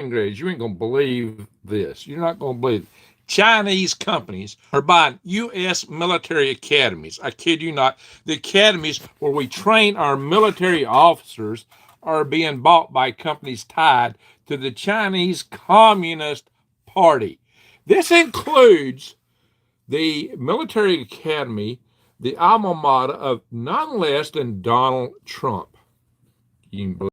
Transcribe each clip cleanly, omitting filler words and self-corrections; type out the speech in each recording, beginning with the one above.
grades, you ain't going to believe this. You're not going to believe it. Chinese companies are buying U.S. military academies. I kid you not. The academies where we train our military officers are being bought by companies tied to the Chinese Communist Party. This includes the military academy, the alma mater of none less than Donald Trump. You can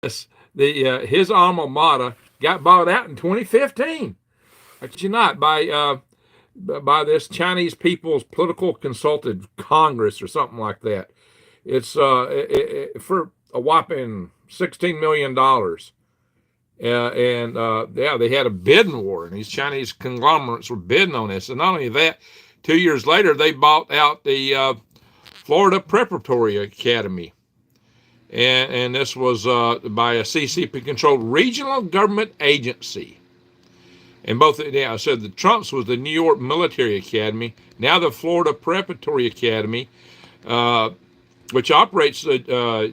yes, his alma mater got bought out in 2015. I kid you not, by this Chinese People's Political Consultative Congress or something like that. It's for a whopping $16 million. Yeah, they had a bidding war, and these Chinese conglomerates were bidding on this. And not only that, 2 years later, they bought out the Florida Preparatory Academy. And this was by a CCP controlled regional government agency. And both, yeah, I said the Trumps was the New York Military Academy, now the Florida Preparatory Academy, uh, which operates the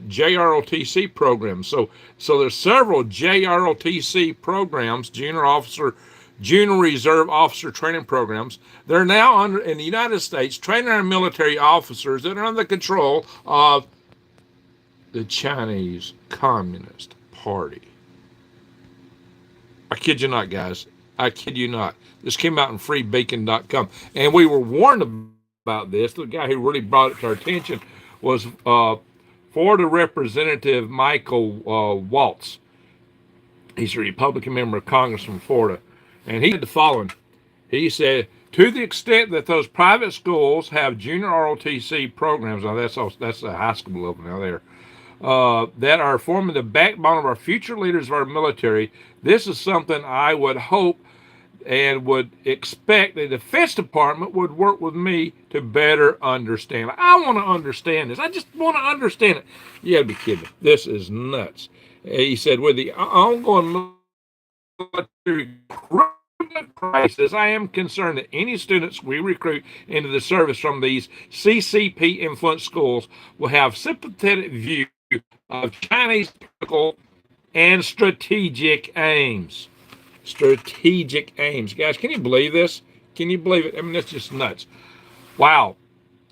JROTC program. So there's several JROTC programs, junior reserve officer training programs. They're now under in the United States training our military officers that are under the control of the Chinese Communist Party. I kid you not, guys. I kid you not. This came out in freebeacon.com. And we were warned about this. The guy who really brought it to our attention was Florida Representative Michael Waltz. He's a Republican member of Congress from Florida. And he said the following. He said, to the extent that those private schools have junior ROTC programs, now that's a high school level now there, that are forming the backbone of our future leaders of our military, this is something I would hope and would expect the Defense Department would work with me to better understand. I want to understand this. I just want to understand it. You got to be kidding me. This is nuts. He said, with the ongoing military recruitment crisis, I am concerned that any students we recruit into the service from these CCP influenced schools will have sympathetic view of Chinese political and strategic aims. Strategic aims. Guys, can you believe this? Can you believe it? I mean, that's just nuts. Wow.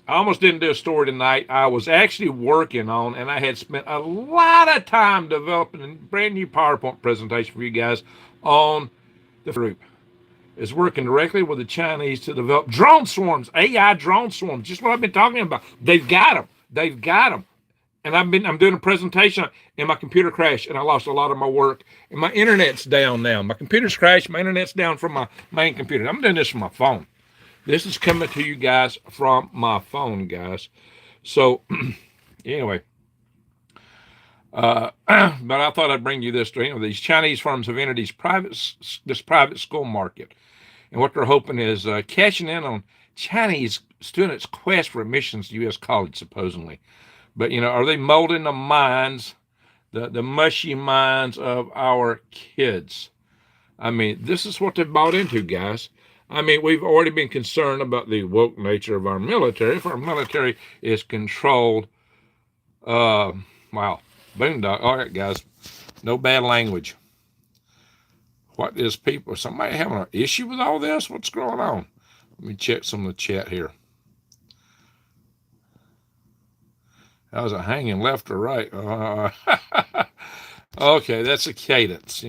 I almost didn't do a story tonight. I was actually working on, and I had spent a lot of time developing a brand new PowerPoint presentation for you guys on the group. Is working directly with the Chinese to develop drone swarms, AI drone swarms, just what I've been talking about. They've got them. They've got them. And I'm doing a presentation, and my computer crashed, and I lost a lot of my work, and my internet's down now. My computer's crashed, my internet's down from my main computer. I'm doing this from my phone. This is coming to you guys from my phone, guys. So, anyway, but I thought I'd bring you this. These Chinese firms have entered this private school market, and what they're hoping is cashing in on Chinese students' quest for admissions to U.S. college, supposedly. But, are they molding the minds, the mushy minds of our kids? I mean, this is what they've bought into, guys. I mean, we've already been concerned about the woke nature of our military. If our military is controlled, wow, boondog. All right, guys, no bad language. What is people? Somebody having an issue with all this? What's going on? Let me check some of the chat here. How's it hanging left or right? Okay, that's a cadence,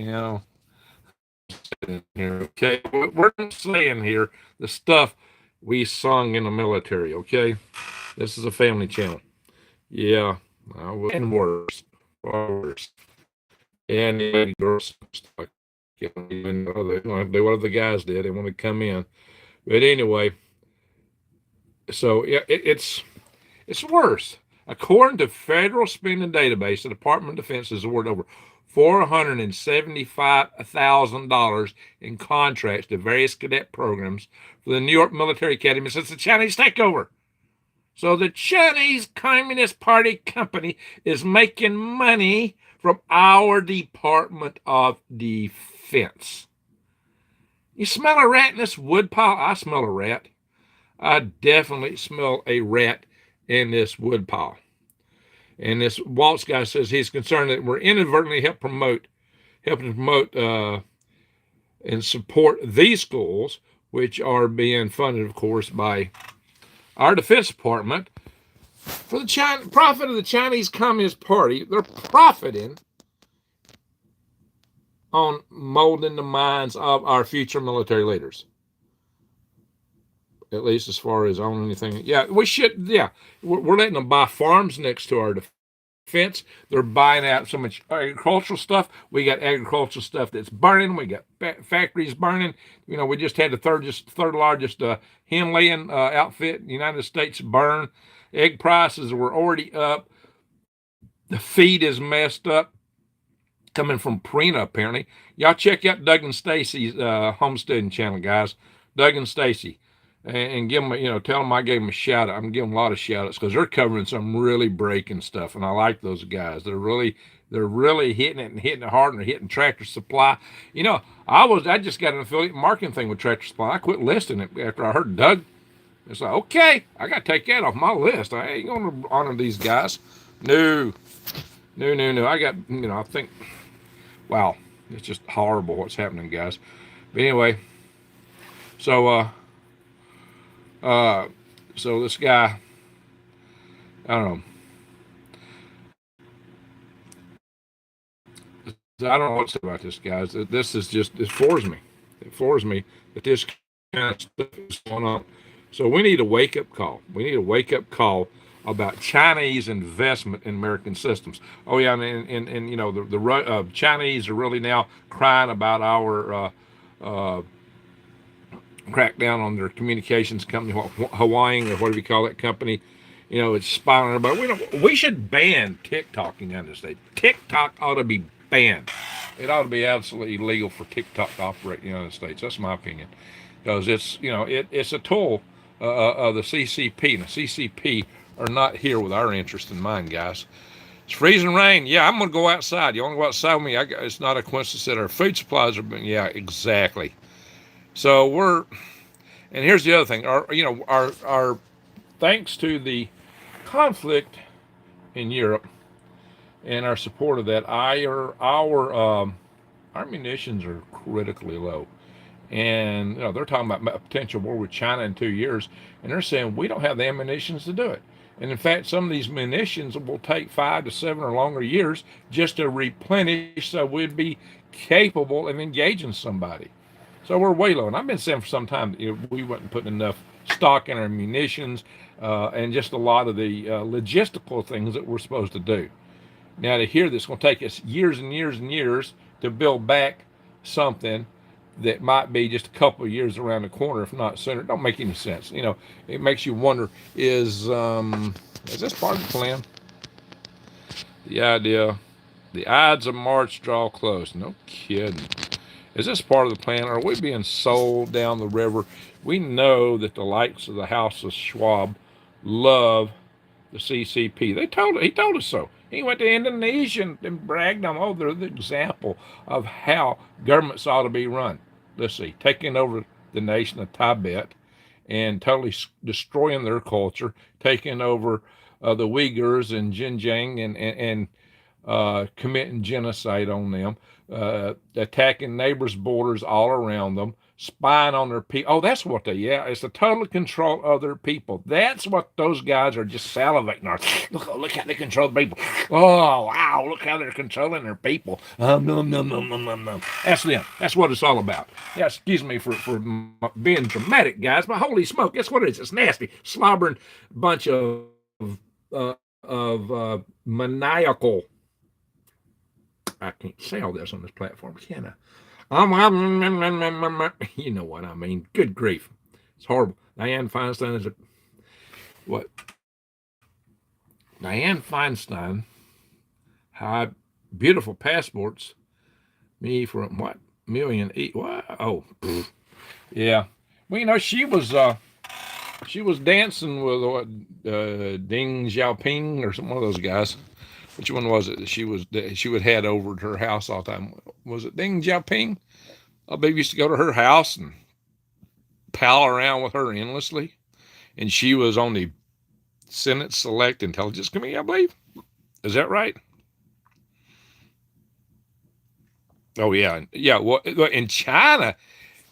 Here, okay, we're saying here the stuff we sung in the military. Okay, this is a family channel. Yeah, and worse, far worse. And girls, they want to do what the guys did. They want to come in, but anyway. So yeah, it's worse. According to federal spending database, the Department of Defense has awarded over $475,000 in contracts to various cadet programs for the New York Military Academy since the Chinese takeover. So the Chinese Communist Party company is making money from our Department of Defense. You smell a rat in this woodpile? I smell a rat. I definitely smell a rat in this woodpile. And this Waltz guy says he's concerned that we're inadvertently helping to promote and support these schools, which are being funded, of course, by our Defense Department for the profit of the Chinese Communist Party. They're profiting on molding the minds of our future military leaders, at least as far as on anything. Yeah, we should. Yeah, we're letting them buy farms next to our defense. They're buying out so much agricultural stuff. We got agricultural stuff that's burning. We got factories burning. We just had the third largest hen laying outfit in the United States burn. Egg prices were already up. The feed is messed up, coming from Purina, apparently. Y'all check out Doug and Stacy's homesteading channel, guys. Doug and Stacy. And give them, tell them I gave them a shout out. I'm giving them a lot of shout outs because they're covering some really breaking stuff. And I like those guys. They're really hitting it and hitting it hard, and they're hitting Tractor Supply. I just got an affiliate marketing thing with Tractor Supply. I quit listing it after I heard Doug. It's like, okay, I got to take that off my list. I ain't going to honor these guys. No. No. I got, I think, wow, it's just horrible what's happening, guys. But anyway, so so this guy, I don't I don't know what to say about this, guys. This is just, it floors me. It floors me that this kind of stuff is going on. So we need a wake up call. We need a wake up call about Chinese investment in American systems. Oh yeah, and the Chinese are really now crying about our crackdown on their communications company, Hawaiian or whatever you call that company. It's spying on everybody. We should ban TikTok in the United States. TikTok ought to be banned. It ought to be absolutely illegal for TikTok to operate in the United States. That's my opinion, because it's a tool of the CCP, and the CCP are not here with our interest in mind, guys. It's freezing rain. Yeah, I'm going to go outside. You want to go outside with me? It's not a coincidence that our food supplies are. Yeah, exactly. So and here's the other thing. Our thanks to the conflict in Europe and our support of that, our munitions are critically low. And they're talking about a potential war with China in 2 years, and they're saying we don't have the ammunition to do it. And in fact, some of these munitions will take 5 to 7 or longer years just to replenish, so we'd be capable of engaging somebody. So we're way low. And I've been saying for some time that we wasn't putting enough stock in our munitions and just a lot of the logistical things that we're supposed to do. Now, to hear this, it's going to take us years and years and years to build back something that might be just a couple of years around the corner, if not sooner. It don't make any sense. It makes you wonder, is this part of the plan? The idea, the Ides of March draw close. No kidding. Is this part of the plan? Are we being sold down the river? We know that the likes of the House of Schwab love the CCP. He told us so. He went to Indonesia and bragged on, they're the example of how governments ought to be run. Let's see, taking over the nation of Tibet and totally destroying their culture, taking over the Uyghurs and Xinjiang and committing genocide on them, attacking neighbors' borders all around them, spying on their people. Oh, that's what it's the total control of their people. That's what those guys are just salivating on. Look how they control the people. Oh, wow, look how they're controlling their people. No. That's them. That's what it's all about. Yeah, excuse me for being dramatic, guys, but holy smoke, that's what it is. It's nasty, slobbering bunch of maniacal. I can't say all this on this platform, can I? You know what I mean. Good grief. It's horrible. Dianne Feinstein what? Dianne Feinstein had beautiful passports. Me for what? Million eat. What? Oh, yeah. Well, she was dancing with Deng Xiaoping or some one of those guys. Which one was it? She would head over to her house all the time. Was it Deng Xiaoping? I believe used to go to her house and pal around with her endlessly. And she was on the Senate Select Intelligence Committee, I believe. Is that right? Oh yeah, yeah. Well, in China,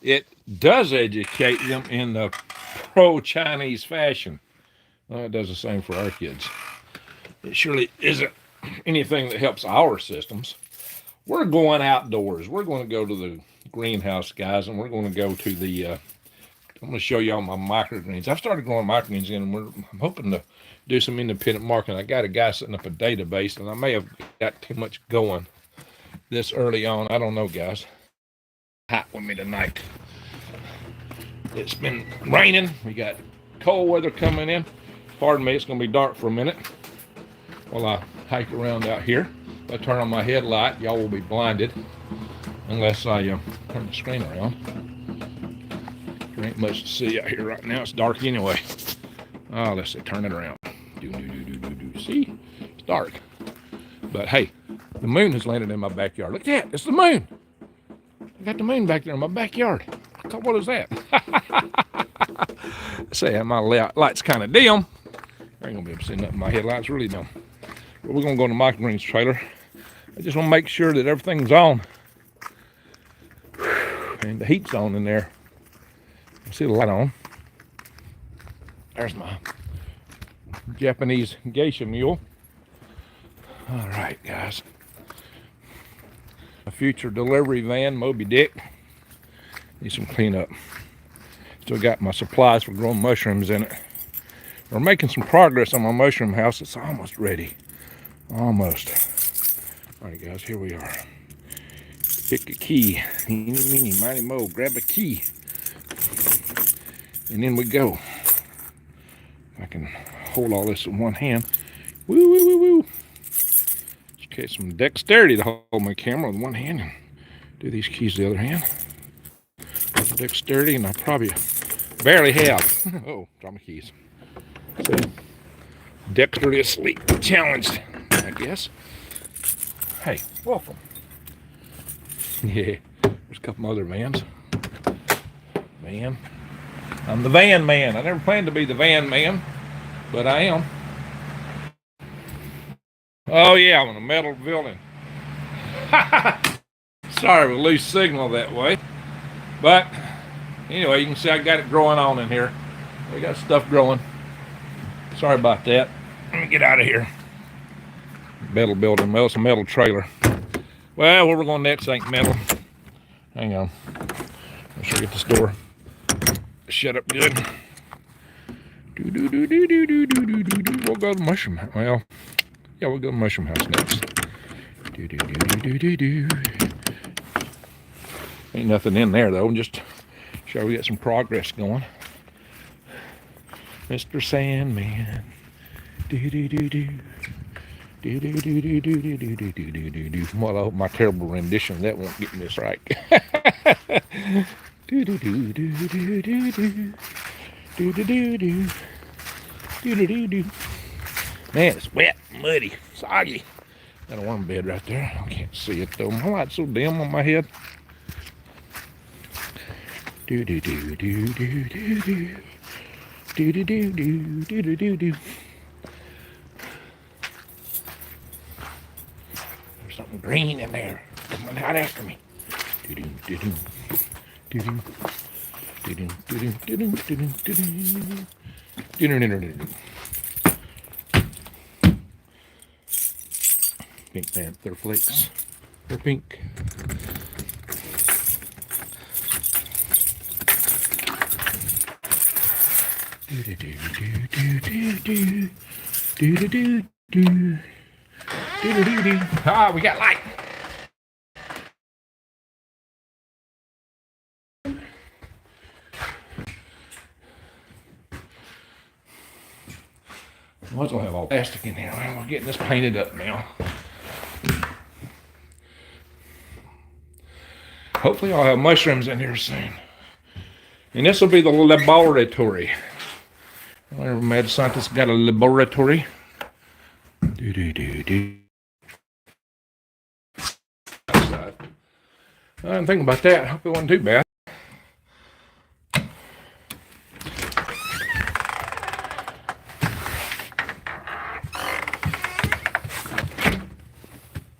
it does educate them in the pro-Chinese fashion. Well, it does the same for our kids. It surely isn't anything that helps our systems. We're going outdoors. We're going to go to the greenhouse, guys, and we're going to go to the. I'm going to show y'all my microgreens. I've started growing microgreens in, and I'm hoping to do some independent marketing. I got a guy setting up a database, and I may have got too much going this early on. I don't know, guys. Hot with me tonight. It's been raining. We got cold weather coming in. Pardon me, it's going to be dark for a minute while I hike around out here. If I turn on my headlight, y'all will be blinded unless I turn the screen around. There ain't much to see out here right now. It's dark anyway. Oh, let's see, turn it around. See? It's dark. But hey, the moon has landed in my backyard. Look at that, it's the moon. I got the moon back there in my backyard. What is that? Say, my light's kind of dim. I ain't gonna be able to see nothing. My headlight's really dim. But we're gonna go in the microgreens trailer. I just want to make sure that everything's on. And the heat's on in there. I see the light on. There's my Japanese geisha mule. All right, guys. A future delivery van, Moby Dick. Need some cleanup. Still got my supplies for growing mushrooms in it. We're making some progress on my mushroom house. It's almost ready. Almost. All right, guys, here we are. Pick a key. Eeny, meeny, miny, mo. Grab a key. And in we go. I can hold all this in one hand. Woo, woo, woo, woo. Just get some dexterity to hold my camera with one hand and do these keys the other hand. Dexterity, and I probably barely have. Oh, drop my keys. So, dexterously challenged, I guess. Hey, welcome. Yeah, there's a couple other vans. Van. I'm the van man. I never planned to be the van man, but I am. Oh yeah, I'm in a metal building. Sorry, with a loose signal that way. But anyway, you can see I got it growing on in here. We got stuff growing. Sorry about that. Let me get out of here. Metal building. Well, it's a metal trailer. Well, where we're going next ain't metal. Hang on. Make sure I get this door shut up good. We'll go to the mushroom house. Well, yeah, we'll go to the mushroom house next. Ain't nothing in there though. Just sure we got some progress going. Mr. Sandman. Well, I hope my terrible rendition of that won't get me this right. Man, it's wet, muddy, soggy. Got a warm bed right there. I can't see it though. My light's so dim on my head. There's something green in there. Coming out after me. Pink Panther flakes. They're pink. Ah, we got light. Might as well have all plastic in here. We're getting this painted up now. Hopefully I'll have mushrooms in here soon. And this will be the laboratory. Our mad scientists got a laboratory. I didn't think about that. I hope it wasn't too bad.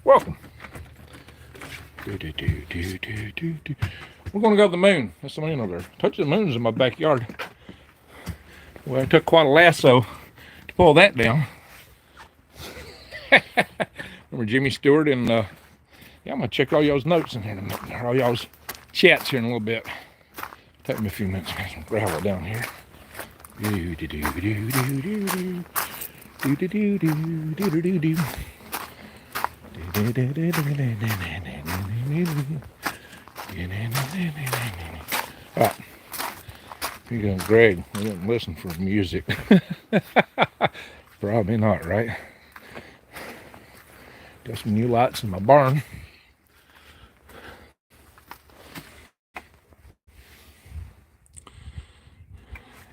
Welcome. We're going to go to the moon. That's the moon over there. Touch the moon's in my backyard. Well, it took quite a lasso to pull that down. Remember Jimmy Stewart and yeah, I'm gonna check all y'all's notes in here, all y'all's chats here in a little bit. Take me a few minutes to get some gravel down here. Alright. You going, Greg? We didn't listen for music. Probably not, right? Got some new lights in my barn.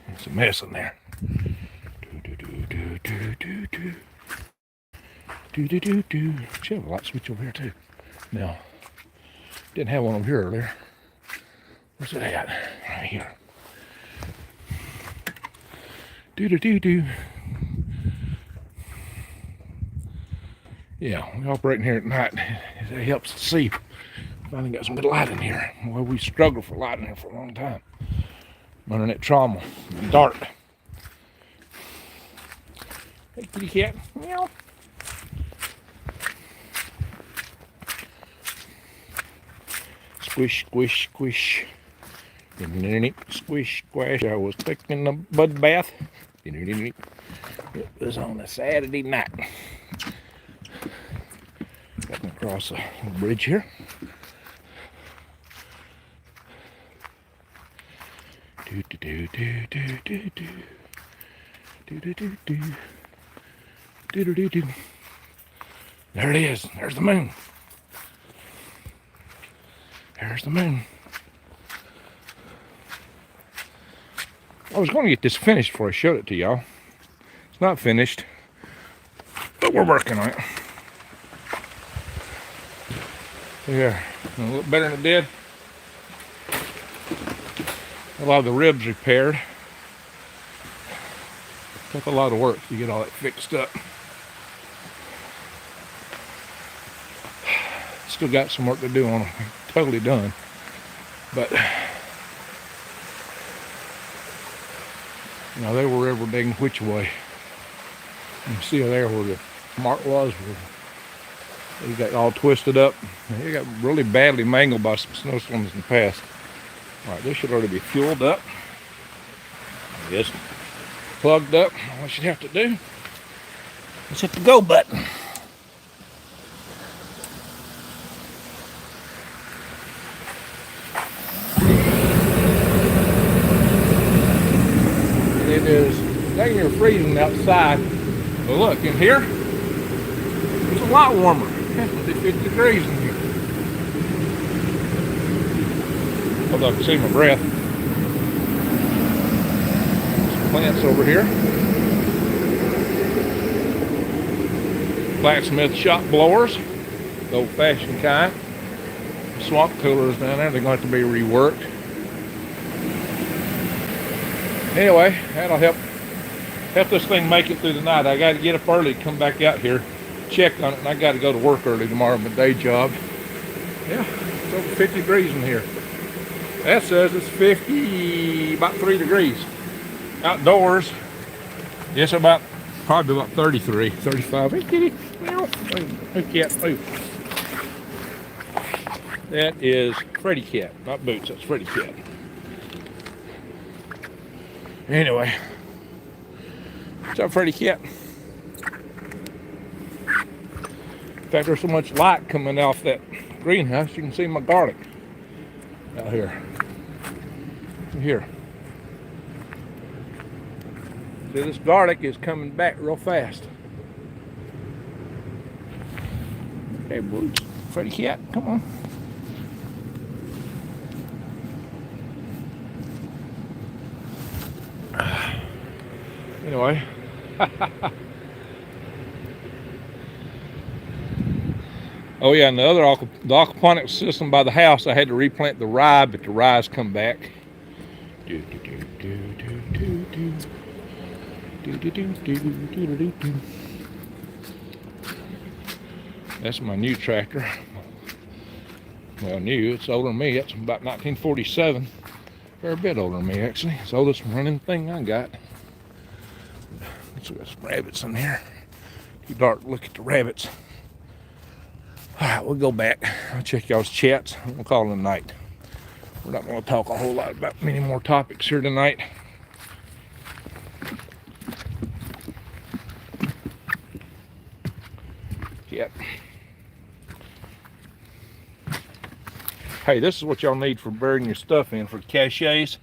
It's a mess in there. Should have a light switch over here too. No, didn't have one over here earlier. Where's it at? Right here. Yeah, we operate in here at night. It helps us see. Finally got some good light in here. Well, we struggled for light in here for a long time. Running that trauma. Dark. Hey, kitty cat. Meow. Squish, squish, squish. Squish, squash. I was taking a bud bath. It was on a Saturday night. Got me across the bridge here. There it is. There's the moon. There's the moon. I was going to get this finished before I showed it to y'all. It's not finished, but we're working on it. Here, a little better than it did. A lot of the ribs repaired. Took a lot of work to get all that fixed up. Still got some work to do on them. Totally done. But you know, they were ever digging which way. You can see there where the mark was. They got all twisted up. They got really badly mangled by some snowstorms in the past. Alright, this should already be fueled up. I guess plugged up. What you have to do is hit the go button. It is dang near freezing outside. But look, in here, it's a lot warmer. It's 50 degrees in here. Although I can see my breath. Some plants over here. Blacksmith shop blowers, the old-fashioned kind. Swamp coolers down there, they're going to have to be reworked. Anyway, that'll help this thing make it through the night. I got to get up early, come back out here, check on it, and I got to go to work early tomorrow, my day job. Yeah, it's over 50 degrees in here. That says it's 50, about 3 degrees. Outdoors, yes, probably about 33, 35. Hey, kitty. Meow. Hey, cat. Move. That is Freddy Cat, not Boots. That's Freddy Cat. Anyway, what's up, Freddy Cat? In fact, there's so much light coming off that greenhouse, you can see my garlic out here. Here. See, this garlic is coming back real fast. Hey, Boots. Freddy Cat, come on. Anyway. Oh yeah, and the aquaponics system by the house, I had to replant the rye, but the rye's come back. That's my new tractor. Well, new, it's older than me. It's about 1947. They're a bit older than me, actually. It's the oldest running thing I got. Let's got some rabbits in here. Too dark to look at the rabbits. All right, we'll go back. I'll check y'all's chats. We'll call it a night. We're not going to talk a whole lot about many more topics here tonight. Yep. Hey, this is what y'all need for burying your stuff in for caches.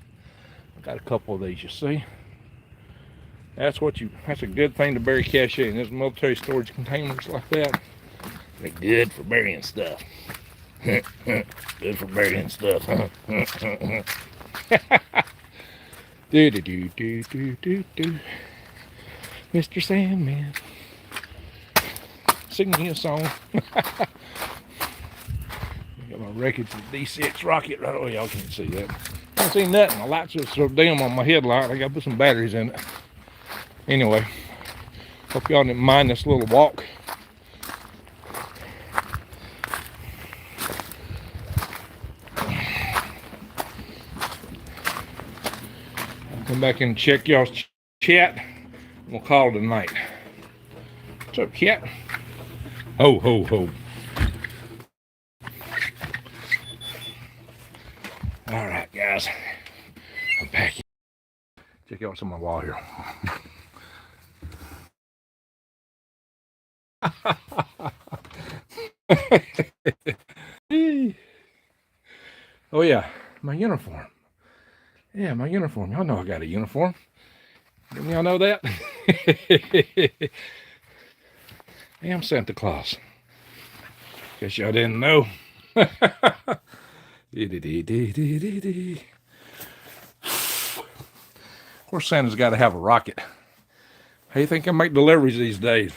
I got a couple of these, you see. That's a good thing to bury cache in. There's military storage containers like that. They're good for burying stuff. Good for burying stuff. Do do do do do do do. Mr. Sandman, sing me a song. Got my wreckage of the D6 rocket right away. Y'all can't see that. Can't see nothing. My lights are so dim on my headlight. I gotta put some batteries in it. Anyway, hope y'all didn't mind this little walk. I'll come back and check y'all's chat. And we'll call it a night. What's up, cat? Ho, ho, ho. All right, guys. I'm back. Check out what's on my wall here. Oh yeah, my uniform. Yeah, my uniform. Y'all know I got a uniform. Didn't y'all know that? I am Santa Claus. Guess y'all didn't know. Of course, Santa's got to have a rocket. How do you think I make deliveries these days?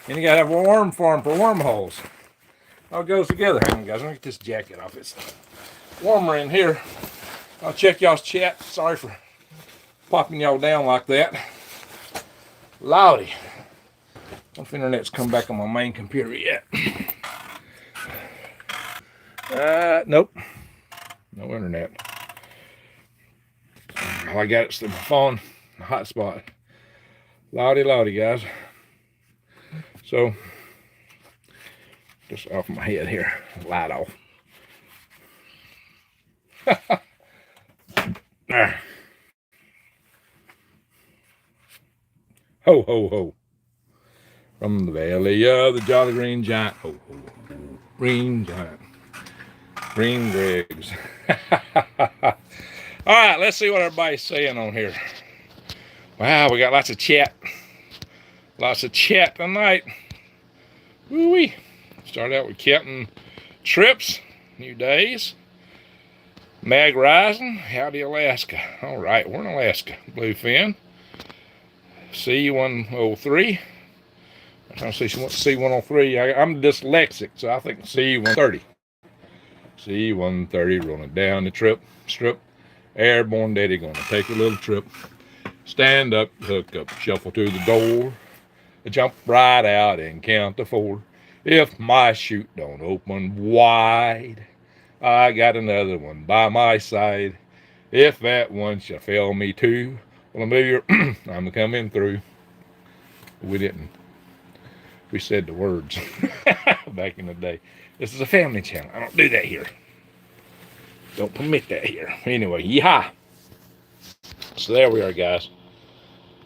And you got to have a worm farm for wormholes. All goes together. Hang on, guys. Let me get this jacket off. It's warmer in here. I'll check y'all's chat. Sorry for popping y'all down like that. Lowdy. I don't know if internet's come back on my main computer yet. Nope. No internet. All I got is the phone, the hotspot. Lowdy, lowdy, guys. So, just off my head here, light off. Ho, ho, ho. From the valley of the Jolly Green Giant. Ho, ho, ho. Green Giant. Green Griggs. All right, let's see what everybody's saying on here. Wow, we got lots of chat. Lots of chat tonight. Woo-wee. Start out with Captain Trips. New Days. Mag Rising. Howdy, Alaska. All right, we're in Alaska. Bluefin. C103. I'm trying to see C103. I'm dyslexic, so I think C130. C130 rolling down the strip. Airborne Daddy gonna take a little trip. Stand up, hook up, shuffle to the door. Jump right out and count to 4. If my chute don't open wide, I got another one by my side. If that one shall fail me too, well, I'm coming through. We didn't. We said the words back in the day. This is a family channel. I don't do that here. Don't permit that here. Anyway, yeehaw. So there we are, guys.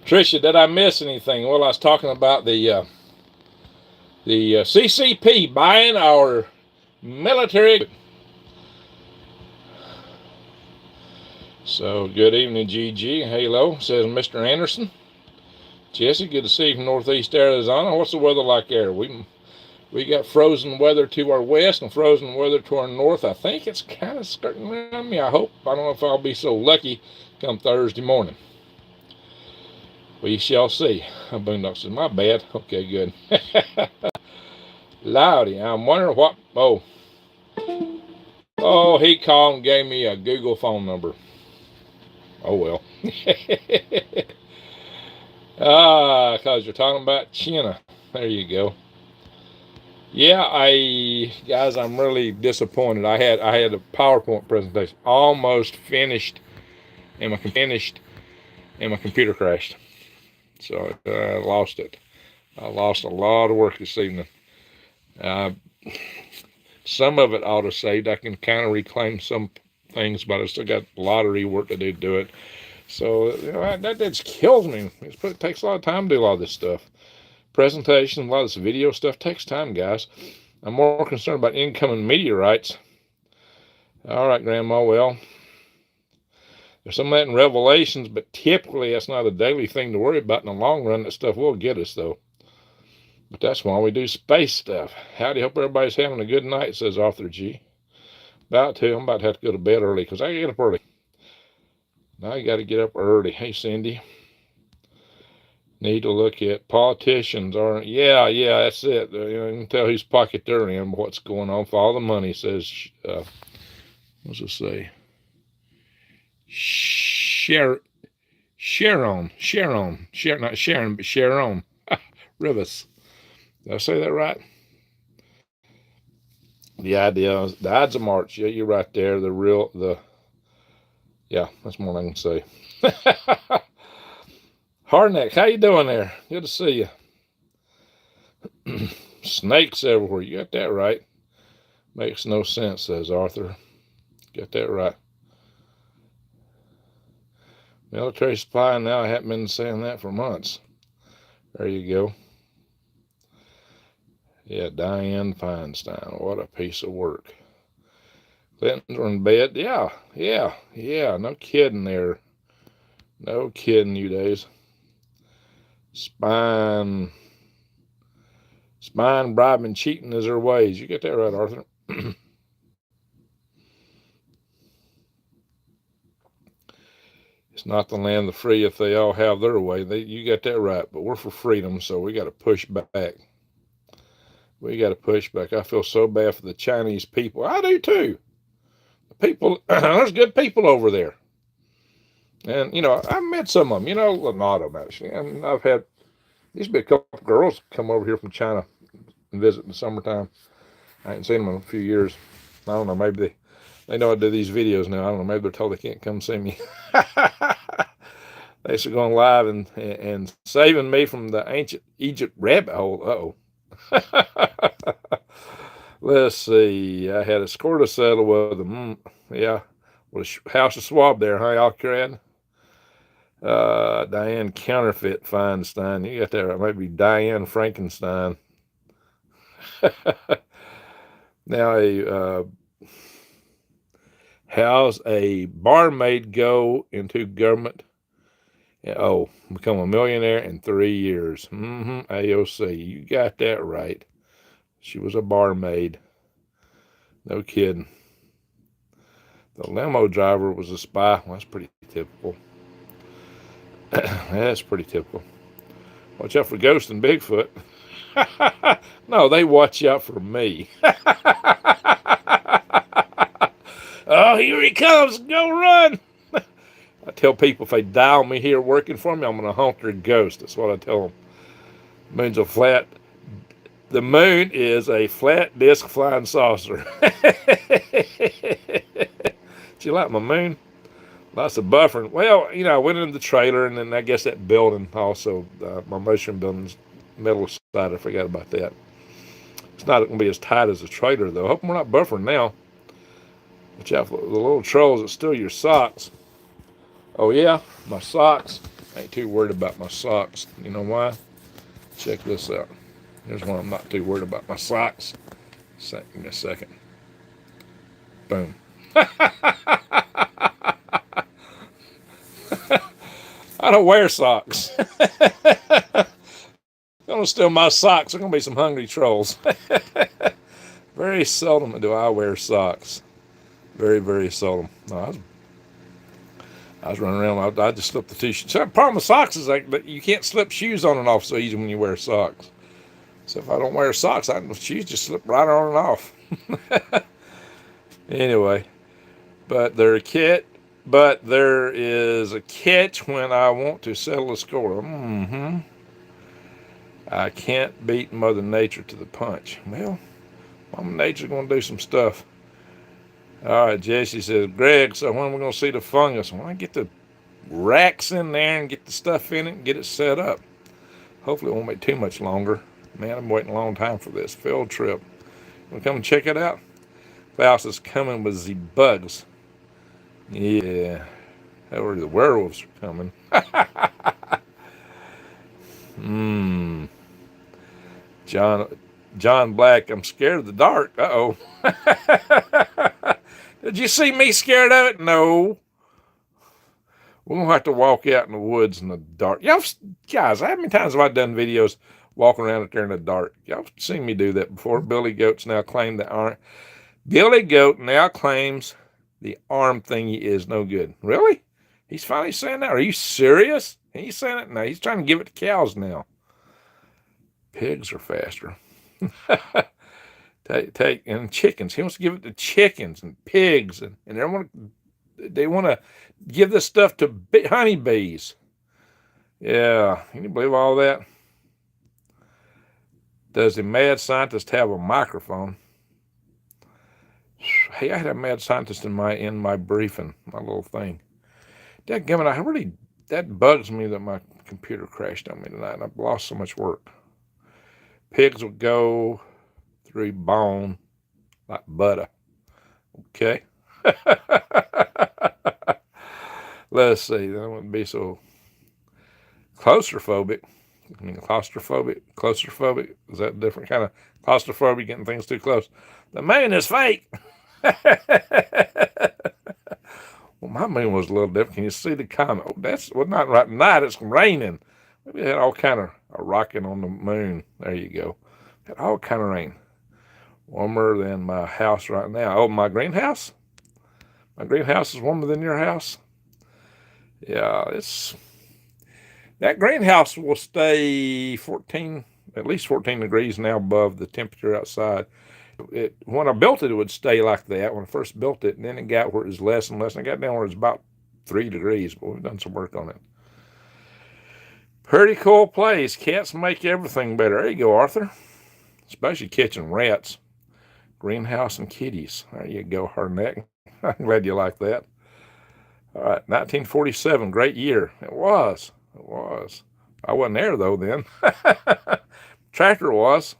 Tricia, did I miss anything? Well, I was talking about the CCP buying our military. So, good evening, GG. Halo, says Mr. Anderson. Jesse, good to see you from Northeast Arizona. What's the weather like there? We got frozen weather to our west and frozen weather to our north. I think it's kind of skirting around me. I hope. I don't know if I'll be so lucky come Thursday morning. We shall see. Boondock says, my bad. Okay, good. Loudy, I'm wondering what... Oh, he called and gave me a Google phone number. Oh, well. Because you're talking about China. There you go. Yeah, guys, I'm really disappointed. I had a PowerPoint presentation almost finished, and my computer crashed. So I lost it. I lost a lot of work this evening. Uh, some of it auto saved. I can kind of reclaim some things, but I still got a lot of rework to do it. So that just kills me. It takes a lot of time to do a lot of this stuff. Presentation, a lot of this video stuff takes time, guys. I'm more concerned about incoming meteorites. All right, Grandma. Well, there's some of that in Revelations, but typically that's not a daily thing to worry about. In the long run, that stuff will get us, though. But that's why we do space stuff. Howdy, hope everybody's having a good night, says Arthur G. About to. I'm about to have to go to bed early because I get up early. Now I got to get up early. Hey, Cindy. Need to look at politicians. Yeah, that's it. You can tell whose pocket they're in, what's going on. Follow the money, says, what's it say? Sharon, not Sharon, but Sharon Rivas. Did I say that right? The Ides of March. Yeah, you're right there. Yeah, that's more than I can say. Hardneck, how you doing there? Good to see you. Snakes everywhere. You got that right. Makes no sense, says Arthur. Got that right. Military supply now. I haven't been saying that for months. There you go. Yeah, Diane Feinstein. What a piece of work. Clintons are in bed. Yeah. No kidding there. No kidding, you days. Spine, bribing, cheating is their ways. You get that right, Arthur. It's not the land of the free if they all have their way. You got that right. But we're for freedom, so we got to push back. We got to push back. I feel so bad for the Chinese people. I do too. The people, there's good people over there. And, I've met some of them, not them actually. And I've had, used to be a couple of girls come over here from China and visit in the summertime. I ain't seen them in a few years. I don't know, maybe they know I do these videos now. I don't know, maybe they're told they can't come see me. They should go on live and saving me from the ancient Egypt rabbit hole. Let's see. I had a score to settle with them. Yeah. With a house of swab there, huh, y'all crad? Diane Counterfeit Feinstein. You got that right. Maybe Diane Frankenstein. Now, how's a barmaid go into government? Oh, become a millionaire in 3 years. AOC. You got that right. She was a barmaid. No kidding. The limo driver was a spy. Well, that's pretty typical. That's pretty typical. Watch out for Ghost and Bigfoot. No, they watch out for me. Oh, here he comes. Go run. I tell people if they dial me here working for me, I'm going to haunt their ghost. That's what I tell them. The moon is a flat disc flying saucer. Did you like my moon? Lots of buffering. Well, I went into the trailer, and then I guess that building also, my mushroom building's metal side. I forgot about that. It's not going to be as tight as the trailer, though. Hope we're not buffering now. Watch out for the little trolls that steal your socks. Oh, yeah, my socks. I ain't too worried about my socks. You know why? Check this out. Here's one I'm not too worried about. My socks. Give me a second. Boom. I don't wear socks. Gonna steal my socks. There's gonna be some hungry trolls. Very seldom do I wear socks. Very, very seldom. No, I was running around. I just slipped the t-shirt. So the problem with socks is that you can't slip shoes on and off so easy when you wear socks. So if I don't wear socks, shoes just slip right on and off. Anyway, but there is a catch when I want to settle a score. I can't beat Mother Nature to the punch. Well, Mother Nature's going to do some stuff. All right, Jesse says, Greg, so when are we going to see the fungus? When I get the racks in there and get the stuff in it and get it set up. Hopefully it won't be too much longer. Man, I'm waiting a long time for this field trip. Want to come and check it out? Klaus is coming with the bugs. Yeah. Or the werewolves are coming. John Black, I'm scared of the dark. Uh-oh. Did you see me scared of it? No. We're going to have to walk out in the woods in the dark. Y'all, guys, how many times have I done videos walking around out there in the dark? Y'all seen me do that before. Billy Goat now claims the arm thingy is no good. Really? He's finally saying that? Are you serious? He's saying it? No, he's trying to give it to cows now. Pigs are faster. And chickens. He wants to give it to chickens and pigs, and they want to give this stuff to honeybees. Yeah, can you believe all that? Does the mad scientist have a microphone? Hey, I had a mad scientist in my briefing, my little thing. Dadgummit, that bugs me that my computer crashed on me tonight, and I've lost so much work. Pigs will go through bone like butter. Okay. Let's see. That wouldn't be so claustrophobic. I mean, claustrophobic. Is that a different kind of claustrophobic, getting things too close? The moon is fake. Well, my moon was a little different. Can you see the comment? Oh, not right tonight. It's raining. Maybe it had all kind of a rocking on the moon. There you go. Had all kind of rain. Warmer than my house right now. Oh, my greenhouse? My greenhouse is warmer than your house? Yeah, that greenhouse will stay at least 14 degrees now above the temperature outside. When I built it, it would stay like that when I first built it, and then it got where it was less and less, and I got down where it's about 3 degrees, but we've done some work on it. Pretty cool place. Cats make everything better. There you go, Arthur. Especially catching rats. Greenhouse and kitties. There you go, Hardneck. I'm glad you like that. All right, 1947, great year. It was. I wasn't there, though, then. Tractor was.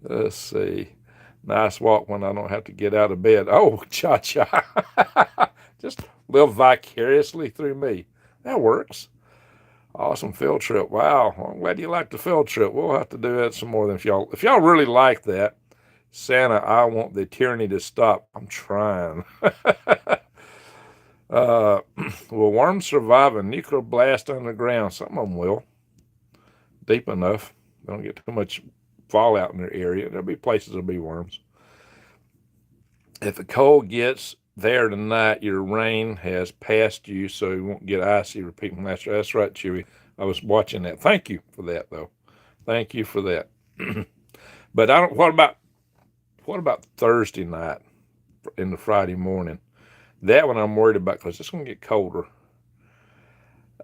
Let's see. Nice walk when I don't have to get out of bed. Oh, cha-cha. Just live vicariously through me. That works. Awesome field trip. Wow. Well, I'm glad you liked the field trip. We'll have to do that some more. If y'all really like that, Santa, I want the tyranny to stop. I'm trying. Will worms survive a nuclear blast underground? Some of them will. Deep enough. They don't get too much fallout in their area. There'll be places there'll be worms. If the cold gets there tonight, your rain has passed you, so you won't get icy. Repeating last year. That's right, Chewy. I was watching that. Thank you for that, though. Thank you for that. But I don't. What about Thursday night in the Friday morning? That one I'm worried about because it's going to get colder.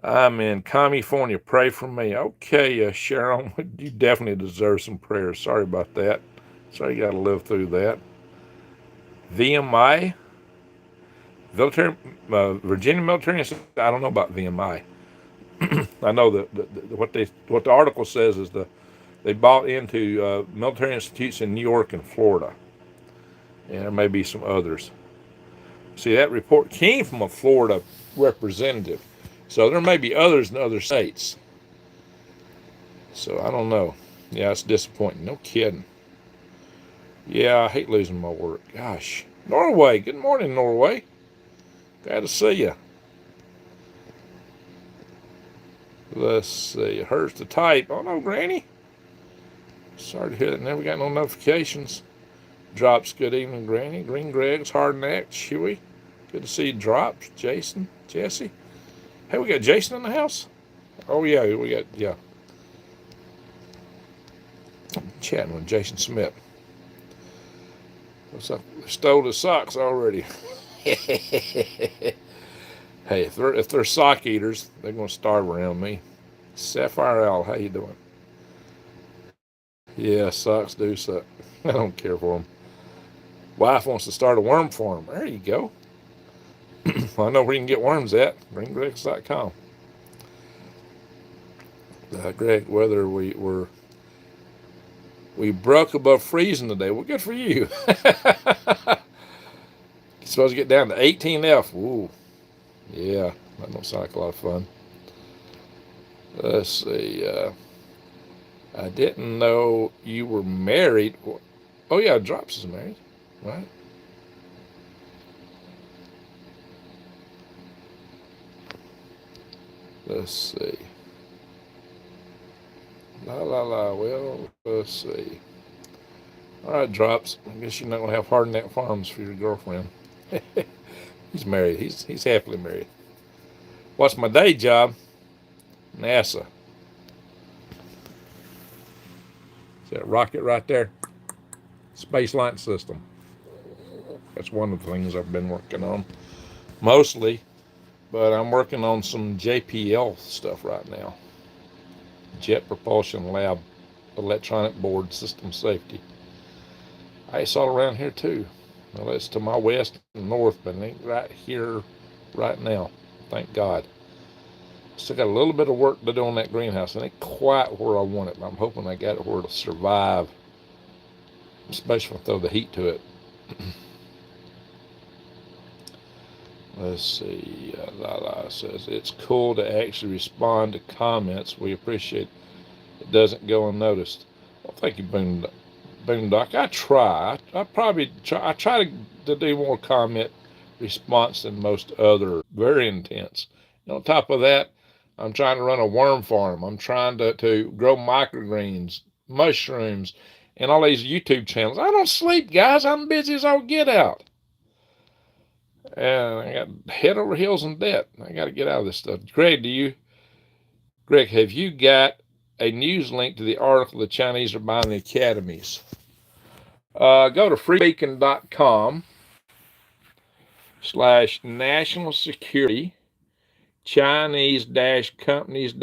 I'm in California. Pray for me. Okay, Sharon, you definitely deserve some prayers. Sorry about that. Sorry you got to live through that. VMI. Virginia Military Institute. I don't know about VMI. I know what the article says is they bought into military institutes in New York and Florida, and there may be some others. See, that report came from a Florida representative, so there may be others in other states. So I don't know. Yeah, it's disappointing. No kidding. Yeah, I hate losing my work. Gosh, Norway. Good morning, Norway. Glad to see you. Let's see. It hurts to type. Oh, no, Granny. Sorry to hear that. Never got no notifications. Drops. Good evening, Granny. Green Greg's, Hardneck, Chewy. Good to see you, Drops. Jason, Jesse. Hey, we got Jason in the house? Oh, yeah. Yeah. I'm chatting with Jason Smith. Looks like they stole his socks already. Hey, if they're sock eaters, they're going to starve around me. Sapphire Owl, how you doing? Yeah, socks do suck. I don't care for them. Wife wants to start a worm farm. There you go. I know where you can get worms at. GreenGregs.com. Greg, whether we broke above freezing today. Well, good for you. You're supposed to get down to 18F. Ooh, yeah, that don't sound like a lot of fun. Let's see. I didn't know you were married. Oh yeah, Drops is married, right? Let's see. La la la. Well, let's see. All right, Drops. I guess you're not gonna have Hard Neck Farms for your girlfriend. He's married. He's happily married. What's my day job? NASA. See that rocket right there? Space Launch System. That's one of the things I've been working on. Mostly, but I'm working on some JPL stuff right now. Jet Propulsion Lab Electronic Board System Safety. It's all around here too. Well, it's to my west and north, but it ain't right here right now. Thank God. Still got a little bit of work to do on that greenhouse. It ain't quite where I want it, but I'm hoping I got it where it'll survive, especially if I throw the heat to it. Let's see. Lala says, it's cool to actually respond to comments. We appreciate it. Doesn't go unnoticed. Well, thank you, Boondock. I try. I try to do more comment response than most other. Very intense. And on top of that, I'm trying to run a worm farm. I'm trying to grow microgreens, mushrooms, and all these YouTube channels. I don't sleep, guys. I'm busy as all get out. And I got head over heels in debt. I got to get out of this stuff. Greg, have you got a news link to the article the Chinese are buying the academies? Go to freebeacon.com/national security Chinese companies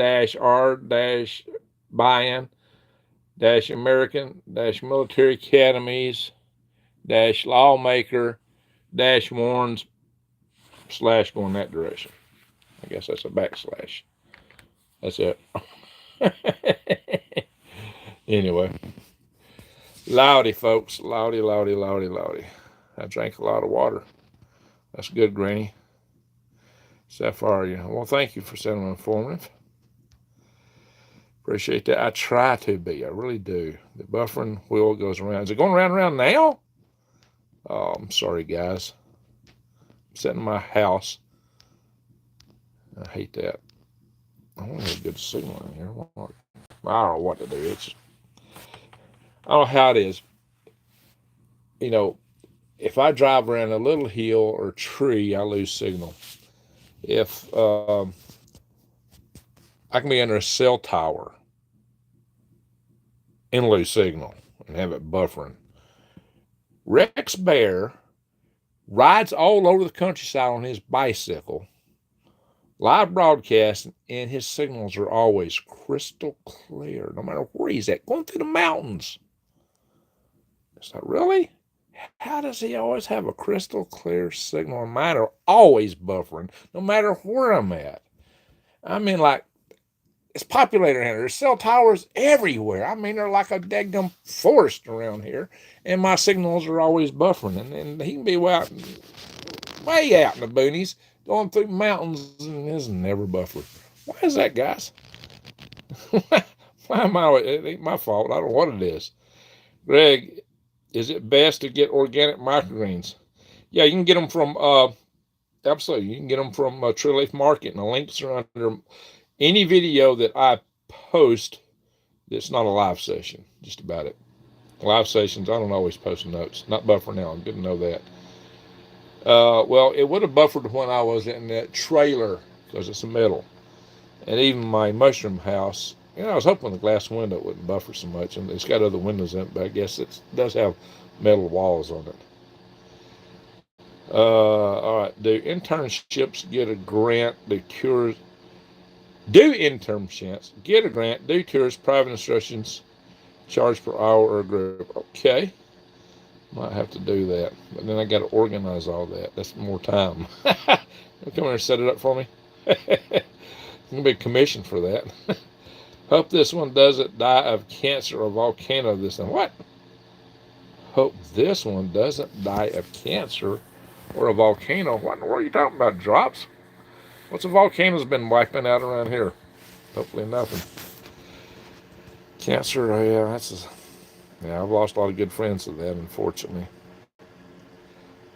R buy-in American military academies lawmaker warns / going that direction. I guess that's a backslash. That's it. Anyway, loudy, folks. Loudy. I drank a lot of water. That's good, Granny. Sapphire, well, thank you for sending informative. Appreciate that. I try to be. I really do. The buffering wheel goes around. Is it going around now? Oh, I'm sorry, guys. I'm sitting in my house. I hate that. I want to have a good signal in here. I don't know what to do. I don't know how it is. If I drive around a little hill or tree, I lose signal. If I can be under a cell tower and lose signal and have it buffering. Rex Bear rides all over the countryside on his bicycle, live broadcast, and his signals are always crystal clear, no matter where he's at, going through the mountains. It's like, really? How does he always have a crystal clear signal? And mine are always buffering, no matter where I'm at. I mean, like, it's populated here. There's cell towers everywhere. I mean, they're like a daggum forest around here. And my signals are always buffering. And he can be way out in the boonies, going through mountains, and his never buffered. Why is that, guys? Why am I? It ain't my fault. I don't know what it is. Greg, is it best to get organic microgreens? Yeah, you can get them from, absolutely. You can get them from True Leaf Market, and the links are under any video that I post that's not a live session, just about it. Live sessions, I don't always post notes. Not buffer now, I'm good to know that. Well, it would have buffered when I was in that trailer, because it's a metal. And even my mushroom house, I was hoping the glass window wouldn't buffer so much, and it's got other windows in it, but I guess it does have metal walls on it. All right, do internships get a grant that cures Do internships, get a grant, do tours, private instructions, charge per hour or group. Okay, might have to do that, but then I got to organize all that. That's more time. Come here and set it up for me. Gonna be a commission for that. Hope this one doesn't die of cancer or volcano. This one. What? Hope this one doesn't die of cancer or a volcano. What in the world are you talking about? Drops? What's a volcano's been wiping out around here? Hopefully nothing. Cancer, yeah, yeah, I've lost a lot of good friends to that, unfortunately.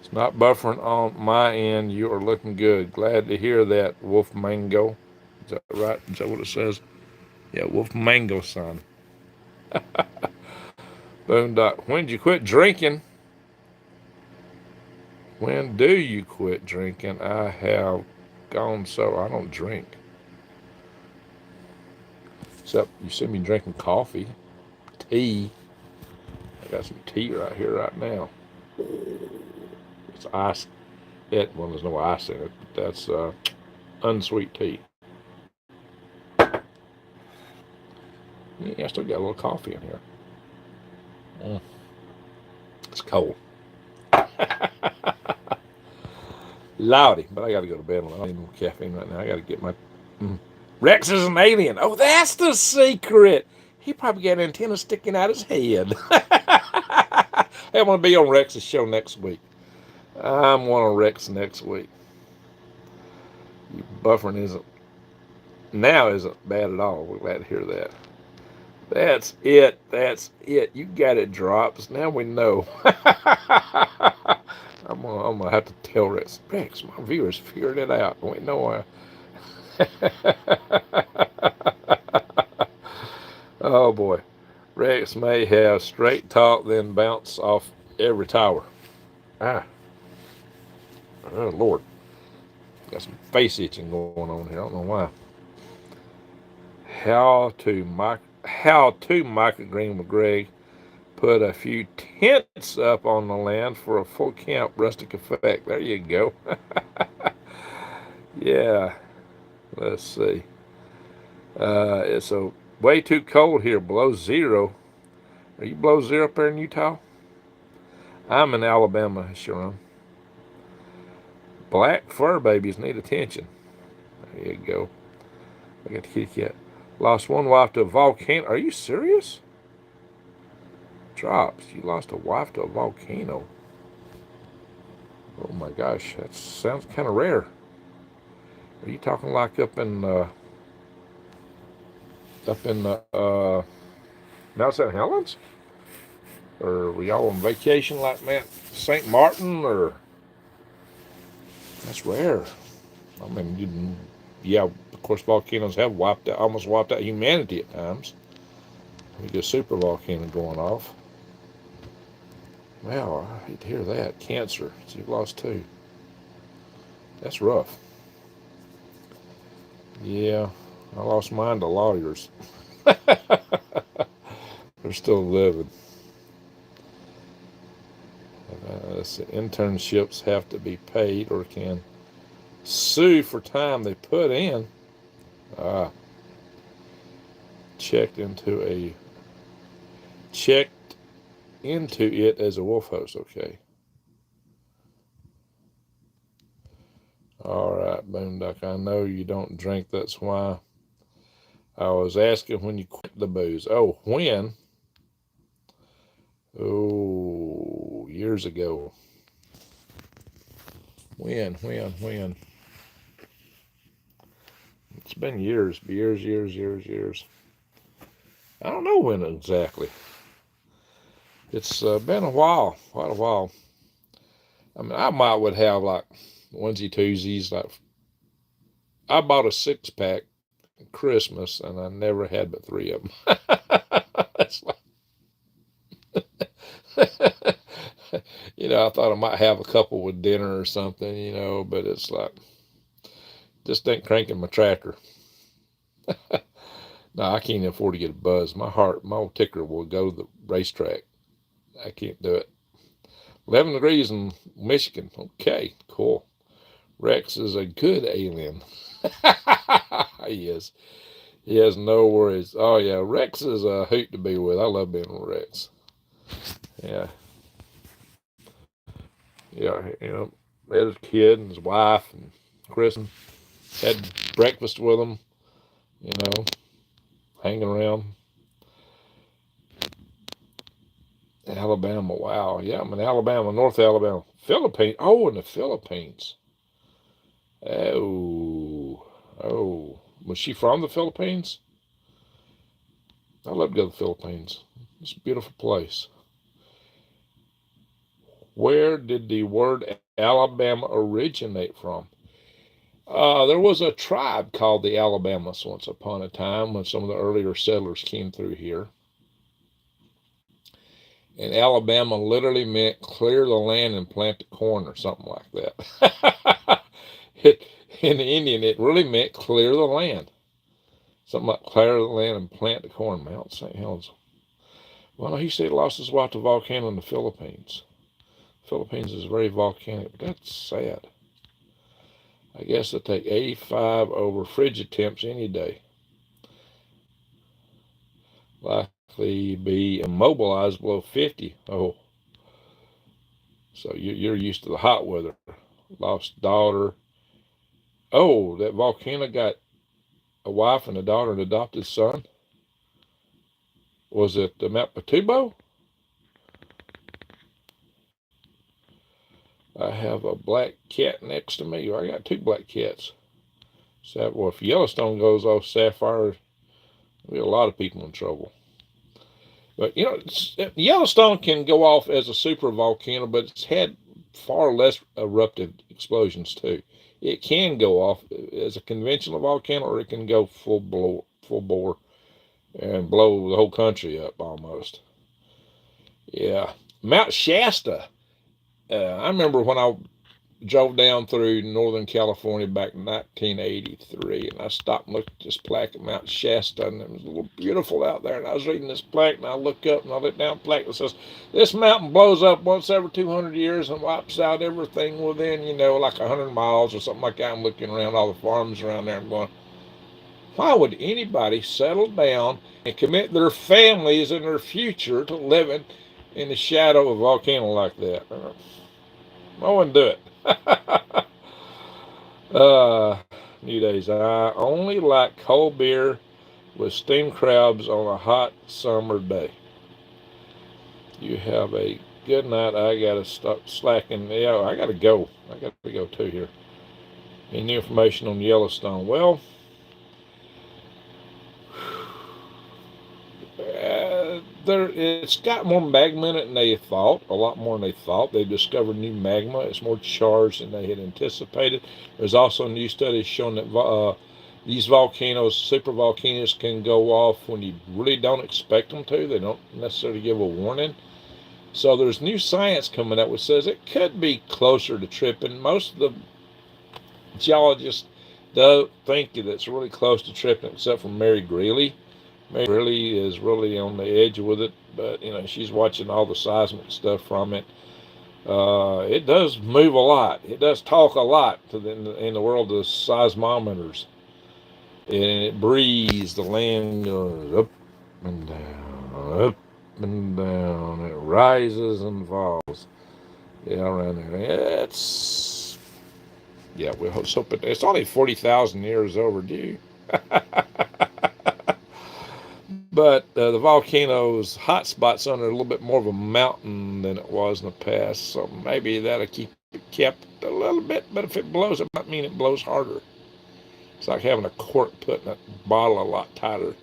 It's not buffering on my end. You are looking good. Glad to hear that, Wolf Mango. Is that right? Is that what it says? Yeah, Wolf Mango son. Boondock. When did you quit drinking? When do you quit drinking? I have gone so I don't drink. Except you see me drinking coffee, tea. I got some tea right here, right now. It's ice. Well, there's no ice in it, but that's unsweet tea. Yeah, I still got a little coffee in here. Mm. It's cold. Loudy, but I got to go to bed. I need more caffeine right now. I got to get my. Rex is an alien. Oh, that's the secret. He probably got antennas sticking out his head. Hey, I'm going to be on Rex's show next week. I'm one on Rex next week. Buffering isn't bad at all. We're glad to hear that. That's it. That's it. You got it, Drops. Now we know. I'm gonna have to tell Rex. Rex, my viewers figured it out. We know. Oh boy, Rex may have straight talk, then bounce off every tower. Ah, oh Lord, got some face itching going on here. I don't know why. How to microgreen with Greg. Put a few tents up on the land for a full camp rustic effect. There you go. Yeah. Let's see. It's way too cold here, below zero. Are you below zero up there in Utah? I'm in Alabama, Sharon. Black fur babies need attention. There you go. I got the kitty cat. Lost one wife to a volcano. Are you serious? Drops. You lost a wife to a volcano. Oh my gosh, that sounds kind of rare. Are you talking like up in Mount St. Helens? Or were y'all on vacation like Mount St. Martin? Or that's rare. I mean, yeah, of course, volcanoes have almost wiped out humanity at times. We get a super volcano going off. Wow, I hate to hear that. Cancer. So you've lost two. That's rough. Yeah, I lost mine to lawyers. They're still living. Internships have to be paid or can sue for time they put in. Checked into it as a wolf host. Okay. All right, Boondock. I know you don't drink. That's why I was asking when you quit the booze. Oh, when? Oh, years ago. When? It's been years. I don't know when exactly. It's been a while, quite a while. I mean, I would have like onesie twosies. Like I bought a 6-pack at Christmas, and I never had but 3 of them. That's like, I thought I might have a couple with dinner or something, but it's like just ain't cranking my tractor. No, I can't afford to get a buzz. My old ticker will go to the racetrack. I can't do it. 11 degrees in Michigan. Okay, cool. Rex is a good alien. He is. He has no worries. Oh yeah, Rex is a hoot to be with. I love being with Rex. Yeah, yeah. Met his kid and his wife and Kristen. Had breakfast with them. You know, hanging around Alabama. Wow. Yeah, I'm in Alabama, North Alabama, Philippines. Oh, in the Philippines. Oh, oh. Was she from the Philippines? I love to go to the Philippines. It's a beautiful place. Where did the word Alabama originate from? There was a tribe called the Alabamas once upon a time when some of the earlier settlers came through here. And Alabama literally meant clear the land and plant the corn or something like that. In the Indian, it really meant clear the land. Something like clear the land and plant the corn. Mount St. Helens. Well, he said he lost his wife to volcano in the Philippines. Philippines is very volcanic, but that's sad. I guess they'll take 85 over frigid temps any day. Likely be immobilized below 50. Oh, so you're used to the hot weather. Lost daughter. Oh, that volcano got a wife and a daughter and adopted son. Was it the Mount Patubo? I have a black cat next to me. I got two black cats. So, well, if Yellowstone goes off, Sapphire, there'll be a lot of people in trouble. But, Yellowstone can go off as a super volcano, but it's had far less eruptive explosions, too. It can go off as a conventional volcano, or it can go full bore, and blow the whole country up almost. Yeah. Mount Shasta. I remember when I drove down through Northern California back in 1983, and I stopped and looked at this plaque at Mount Shasta, and it was a little beautiful out there. And I was reading this plaque, and I look up and I look down the plaque that says, "This mountain blows up once every 200 years and wipes out everything within, like 100 miles or something like that." I'm looking around all the farms around there. I'm going, why would anybody settle down and commit their families and their future to living in the shadow of a volcano like that? I wouldn't do it. New days. I only like cold beer with steamed crabs on a hot summer day. You have a good night. I gotta stop slacking. Yeah, I gotta go. I gotta go too here. Any information on Yellowstone? Well, it's got more magma in it than they thought, a lot more than they thought. They've discovered new magma. It's more charged than they had anticipated. There's also new studies showing that these volcanoes, super volcanoes, can go off when you really don't expect them to. They don't necessarily give a warning. So there's new science coming out which says it could be closer to tripping. Most of the geologists don't think that it's really close to tripping, except for Mary Greeley. Mary really is really on the edge with it, but she's watching all the seismic stuff from it. It does move a lot. It does talk a lot in the world of seismometers, and it breathes. The land goes up and down, up and down. It rises and falls. Yeah, around there. We hope it's only 40,000 years overdue. But the volcano's hot spot's under a little bit more of a mountain than it was in the past, so maybe that'll keep it kept a little bit. But if it blows, it might mean it blows harder. It's like having a cork put in a bottle a lot tighter.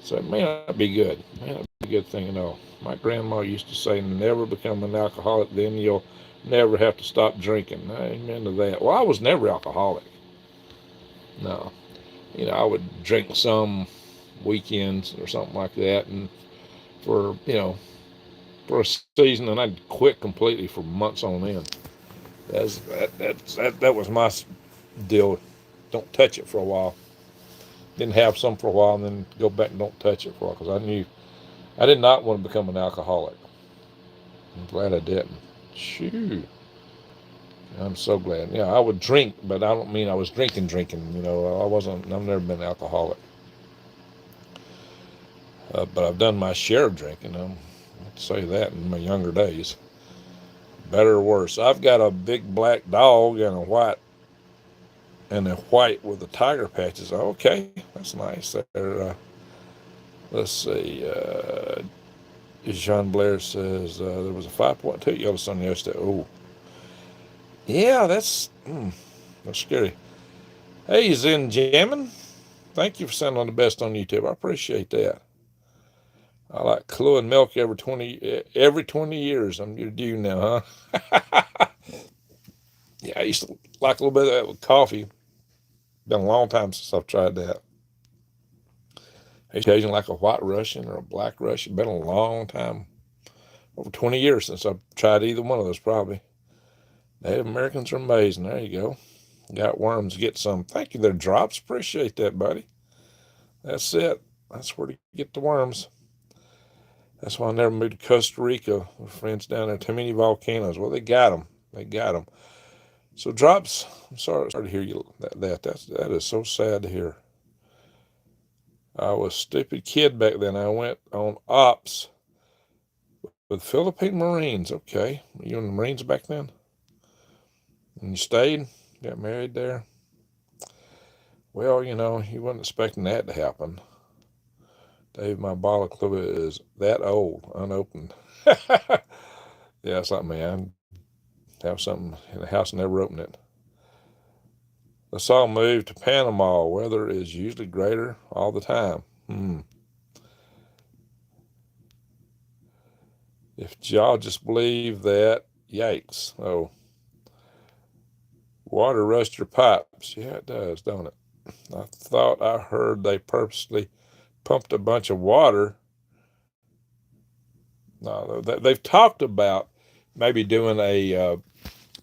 So it may not be good. It may not be a good thing at all. My grandma used to say, "Never become an alcoholic, then you'll never have to stop drinking." Amen to that. Well, I was never alcoholic. No. I would drink some weekends or something like that, and for for a season, and I'd quit completely for months on end. That was my deal. Don't touch it for a while. Didn't have some for a while, and then go back and don't touch it for a while, because I knew I did not want to become an alcoholic. I'm glad I didn't. Shoo. I'm so glad. Yeah, I would drink, but I don't mean I was drinking. You know, I wasn't. I've never been an alcoholic, but I've done my share of drinking. I'd say that in my younger days, better or worse. I've got a big black dog and a white with the tiger patches. Okay, that's nice. There. Let's see. Jean Blair says there was a 5.2 Yellowstone yesterday. Oh, yeah, that's scary. Hey, Zen Jammin'. Thank you for sending on the best on YouTube. I appreciate that. I like Kahlua and milk every 20 years. I'm your due now, huh? Yeah, I used to like a little bit of that with coffee. Been a long time since I've tried that. Occasionally like a white Russian or a black Russian. Been a long time. Over 20 years since I've tried either one of those probably. Native Americans are amazing. There you go. Got worms, get some. Thank you there, Drops. Appreciate that, buddy. That's it. That's where to get the worms. That's why I never moved to Costa Rica. My friends down there, too many volcanoes. Well, they got them. They got them. So, Drops, I'm sorry to hear you that is so sad to hear. I was a stupid kid back then. I went on ops with Philippine Marines. Okay. Were you in the Marines back then? And you stayed? Got married there? Well, you know, you wasn't expecting that to happen. Dave, my balaclava is that old, unopened. Yeah, something, man. Have something in the house and never open it. Let's all move to Panama. Weather is usually greater all the time. If y'all just believe that, yikes. Oh, water rusts your pipes. Yeah, it does, don't it? I thought I heard they purposely pumped a bunch of water. No, they've talked about maybe doing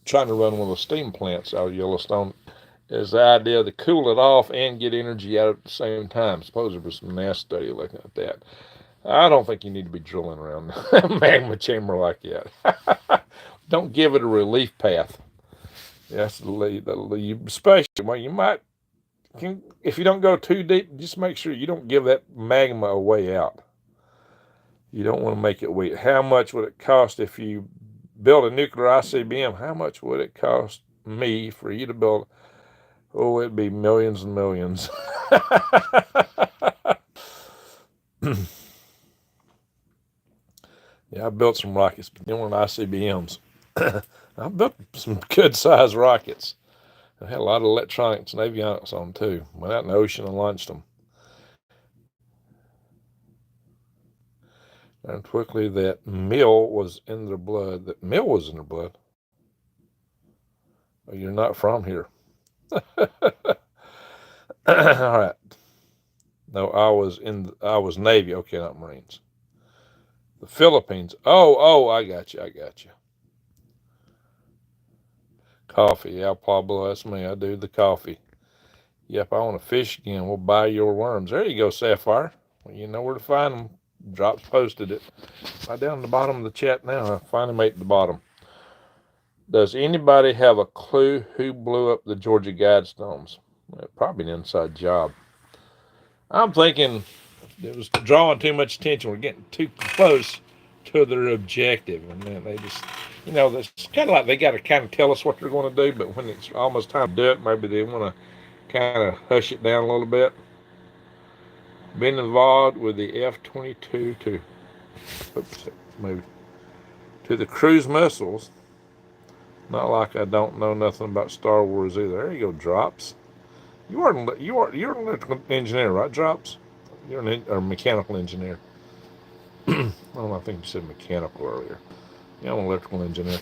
trying to run one of the steam plants out of Yellowstone. Is the idea to cool it off and get energy out at the same time. Suppose there was some NASA study looking at that. I don't think you need to be drilling around a magma chamber like that. Don't give it a relief path. That's the especially. Well, you might, if you don't go too deep, just make sure you don't give that magma a way out. You don't want to make it weak. How much would it cost if you build a nuclear ICBM? How much would it cost me for you to build? Oh, it'd be millions and millions. Yeah, I built some rockets, but they weren't ICBMs. I built some good-sized rockets. I had a lot of electronics and avionics on them, too. Went out in the ocean and launched them. And quickly that meal was in their blood. That meal was in their blood. Oh, you're not from here. All right. No, I was Navy. Okay, not Marines. The Philippines. Oh, I got you. Coffee. Yeah, Pablo, that's me. I do the coffee. Yep, I want to fish again. We'll buy your worms. There you go, Sapphire. Well, you know where to find them. Drops posted it. Right down the bottom of the chat now. I finally made it to the bottom. Does anybody have a clue who blew up the Georgia Guidestones? Well, probably an inside job. I'm thinking it was drawing too much attention. We're getting too close to their objective. And then they just, it's kind of like they got to kind of tell us what they're going to do. But when it's almost time to do it, maybe they want to kind of hush it down a little bit. Been involved with the F-22 to the cruise missiles. Not like I don't know nothing about Star Wars either. There you go, Drops. You're an electrical engineer, right, Drops? You're a mechanical engineer. I don't know, I think you said mechanical earlier. Yeah, I'm an electrical engineer.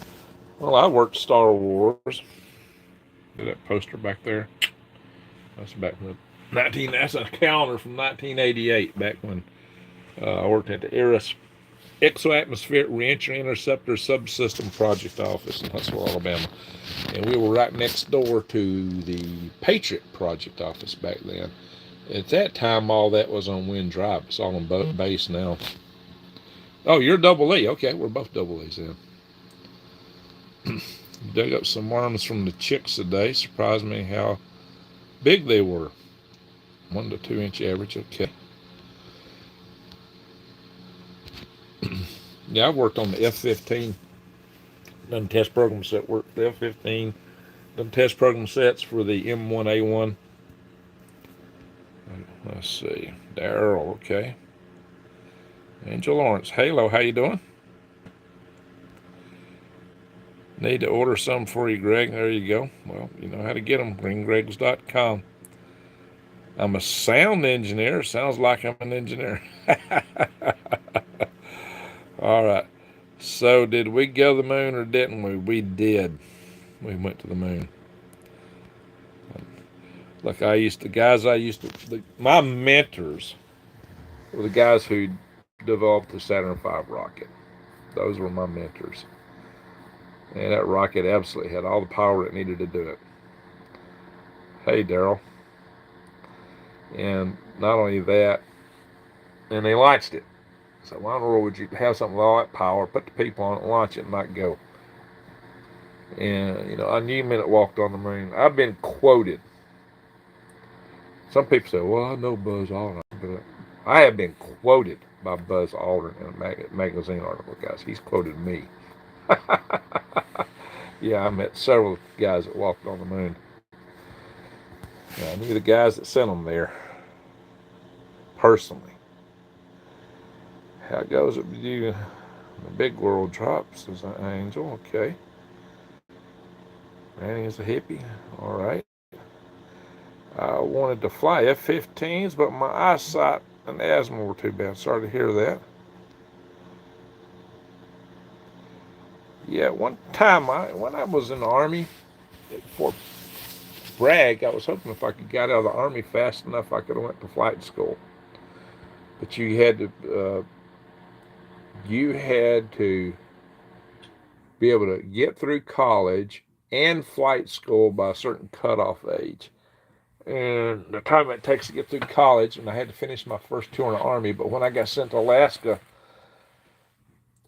Well, I worked Star Wars. That poster back there. That's back when that's a calendar from 1988, back when I worked at the Exoatmospheric Reentry Interceptor Subsystem Project Office in Huntsville, Alabama. And we were right next door to the Patriot Project Office back then. At that time, all that was on Wind Drive. It's all on base now. Oh, you're double E. Okay, we're both double E's then. Dug up some worms from the chicks today. Surprised me how big they were. 1 to 2 inch average. Okay. Yeah, I've worked on the F-15. Done test program set work for the F-15. Done test program sets for the M1A1. Let's see. Daryl, okay. Angel Lawrence. Halo, how you doing? Need to order some for you, Greg. There you go. Well, you know how to get them. GreenGregs.com. I'm a sound engineer. Sounds like I'm an engineer. All right. So, did we go to the moon or didn't we? We did. We went to the moon. Like my mentors were the guys who developed the Saturn V rocket. Those were my mentors. And that rocket absolutely had all the power it needed to do it. Hey, Daryl. And not only that, and they launched it. So why in the world would you have something with all that power, put the people on it, launch it, and not go? And, you know, I knew men that walked on the moon. I've been quoted. Some people say, well, I know Buzz Aldrin. But I have been quoted by Buzz Aldrin in a magazine article, guys. He's quoted me. Yeah, I met several guys that walked on the moon. Yeah, I knew the guys that sent them there personally. How goes it with you? The big world drops, says Angel. Okay. Randy is a hippie. All right. I wanted to fly F-15s, but my eyesight and asthma were too bad. Sorry to hear that. Yeah, one time when I was in the Army at Fort Bragg, I was hoping if I could get out of the Army fast enough, I could have went to flight school. But you had to be able to get through college and flight school by a certain cutoff age. And the time it takes to get through college, and I had to finish my first tour in the Army, but when I got sent to Alaska,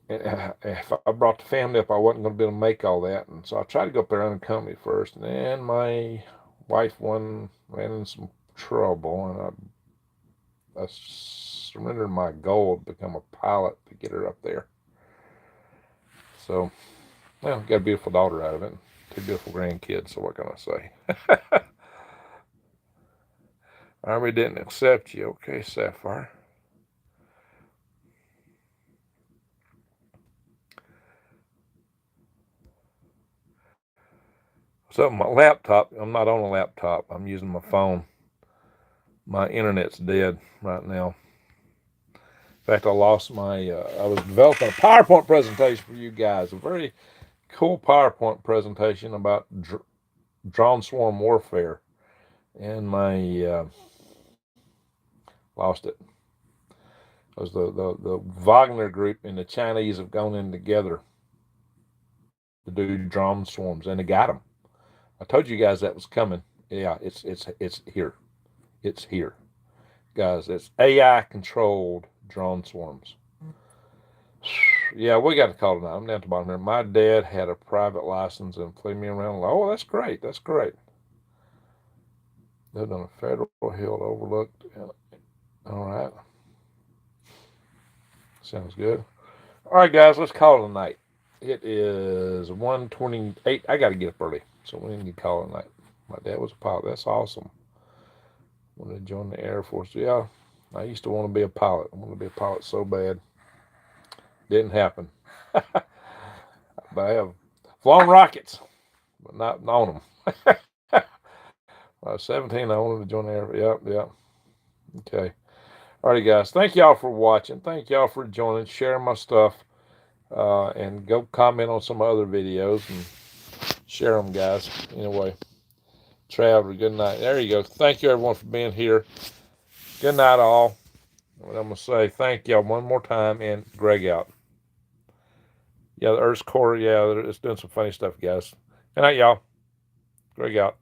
if I brought the family up, I wasn't going to be able to make all that. And so I tried to go up there unaccompanied first, and then my wife ran into some trouble, and I surrendered my goal to become a pilot to get her up there. So, well, got a beautiful daughter out of it, 2 beautiful grandkids, so what can I say? Army didn't accept you. Okay, Sapphire. So my laptop, I'm not on a laptop. I'm using my phone. My internet's dead right now. In fact, I lost I was developing a PowerPoint presentation for you guys. A very cool PowerPoint presentation about drone swarm warfare. And lost it. Because the Wagner group and the Chinese have gone in together to do drone swarms, and they got them. I told you guys that was coming. Yeah, it's here. It's here, guys. It's AI controlled drone swarms. Yeah, we got to call it now. I'm down at the bottom here. My dad had a private license and flew me around. Oh, that's great. That's great. Lived on a federal hill overlooked. All right. Sounds good. All right, guys, let's call it a night. It is 1:28. I got to get up early, so we need to call it a night. My dad was a pilot. That's awesome. Wanted to join the Air Force. Yeah, I used to want to be a pilot. I wanted to be a pilot so bad. Didn't happen. But I have flown rockets, but not on them. When I was 17, I wanted to join the Air Force. Yep. Okay. All right, guys. Thank y'all for watching. Thank y'all for joining, sharing my stuff, and go comment on some other videos and share them, guys. Anyway, Traveler, good night. There you go. Thank you, everyone, for being here. Good night, all. And I'm going to say thank y'all one more time, and Greg out. Yeah, the Earth's core, yeah, it's doing some funny stuff, guys. Good night, y'all. Greg out.